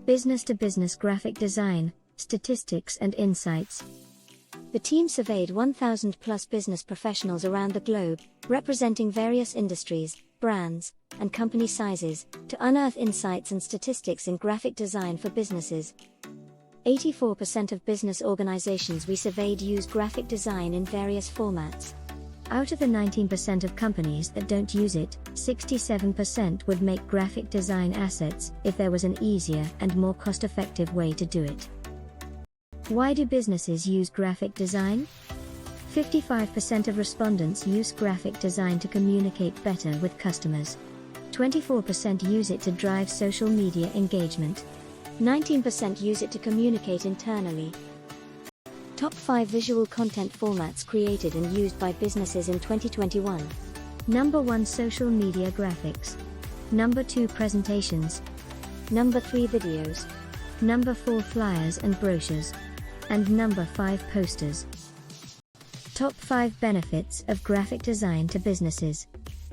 Business-to-business graphic design, statistics and insights. The team surveyed 1,000 plus business professionals around the globe, representing various industries, brands, and company sizes, to unearth insights and statistics in graphic design for businesses. 84% of business organizations we surveyed use graphic design in various formats. Out of the 19% of companies that don't use it, 67% would make graphic design assets if there was an easier and more cost-effective way to do it. Why do businesses use graphic design? 55% of respondents use graphic design to communicate better with customers. 24% use it to drive social media engagement. 19% use it to communicate internally. Top 5 visual content formats created and used by businesses in 2021. Number 1, social media graphics. Number 2, presentations. Number 3, videos. Number 4, flyers and brochures. And number 5, posters. Top 5 benefits of graphic design to businesses.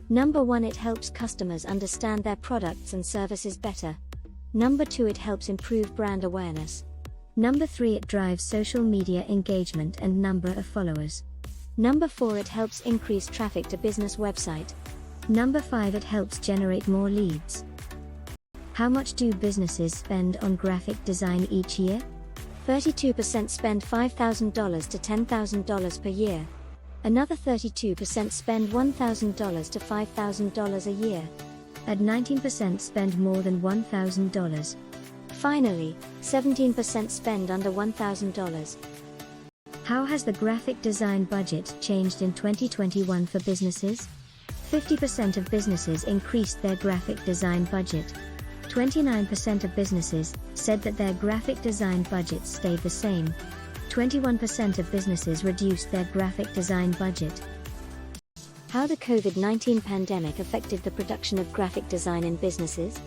Number 1, it helps customers understand their products and services better. Number 2, it helps improve brand awareness. Number 3, it drives social media engagement and number of followers. Number 4, it helps increase traffic to business website. Number 5, it helps generate more leads. How much do businesses spend on graphic design each year? 32% spend $5,000 to $10,000 per year. Another 32% spend $1,000 to $5,000 a year. And 19% spend more than $1,000. Finally, 17% spend under $1,000. How has the graphic design budget changed in 2021 for businesses? 50% of businesses increased their graphic design budget. 29% of businesses said that their graphic design budgets stayed the same. 21% of businesses reduced their graphic design budget. How the COVID-19 pandemic affected the production of graphic design in businesses?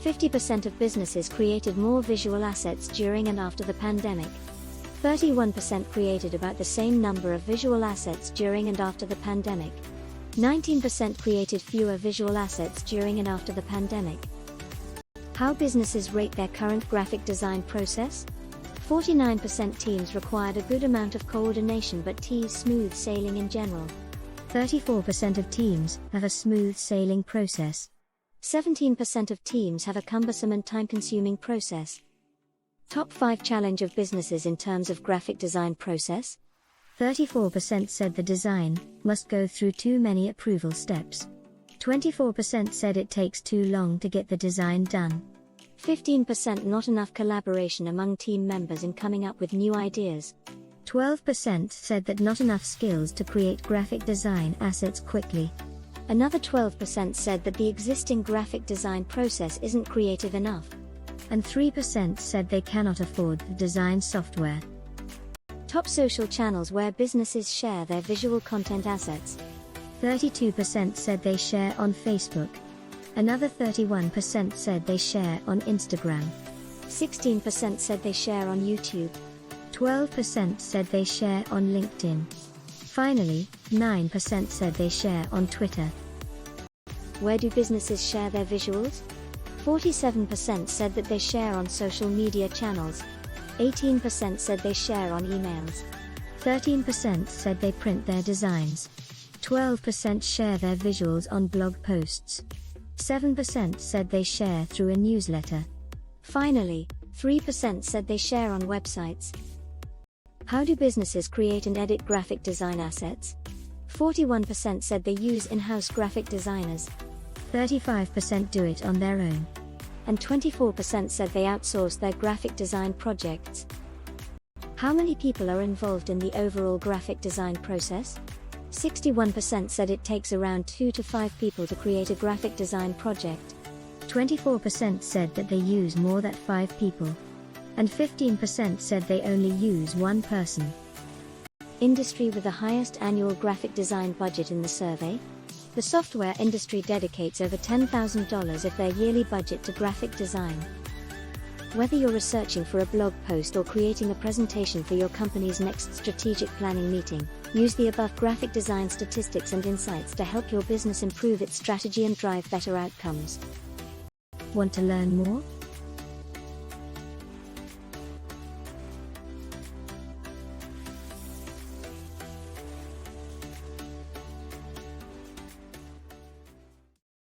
50% of businesses created more visual assets during and after the pandemic. 31% created about the same number of visual assets during and after the pandemic. 19% created fewer visual assets during and after the pandemic. How businesses rate their current graphic design process? 49% teams required a good amount of coordination but teased smooth sailing in general. 34% of teams have a smooth sailing process. 17% of teams have a cumbersome and time-consuming process. Top 5 challenge of businesses in terms of graphic design process. 34% said the design must go through too many approval steps. 24% said it takes too long to get the design done. 15% not enough collaboration among team members in coming up with new ideas. 12% said that not enough skills to create graphic design assets quickly. Another 12% said that the existing graphic design process isn't creative enough. And 3% said they cannot afford the design software. Top social channels where businesses share their visual content assets. 32% said they share on Facebook. Another 31% said they share on Instagram. 16% said they share on YouTube. 12% said they share on LinkedIn. Finally, 9% said they share on Twitter. Where do businesses share their visuals? 47% said that they share on social media channels. 18% said they share on emails. 13% said they print their designs. 12% share their visuals on blog posts. 7% said they share through a newsletter. Finally, 3% said they share on websites. How do businesses create and edit graphic design assets? 41% said they use in-house graphic designers. 35% do it on their own. And 24% said they outsource their graphic design projects. How many people are involved in the overall graphic design process? 61% said it takes around 2 to 5 people to create a graphic design project. 24% said that they use more than 5 people. And 15% said they only use 1 person. Industry with the highest annual graphic design budget in the survey? The software industry dedicates over $10,000 of their yearly budget to graphic design. Whether you're researching for a blog post or creating a presentation for your company's next strategic planning meeting, use the above graphic design statistics and insights to help your business improve its strategy and drive better outcomes. Want to learn more?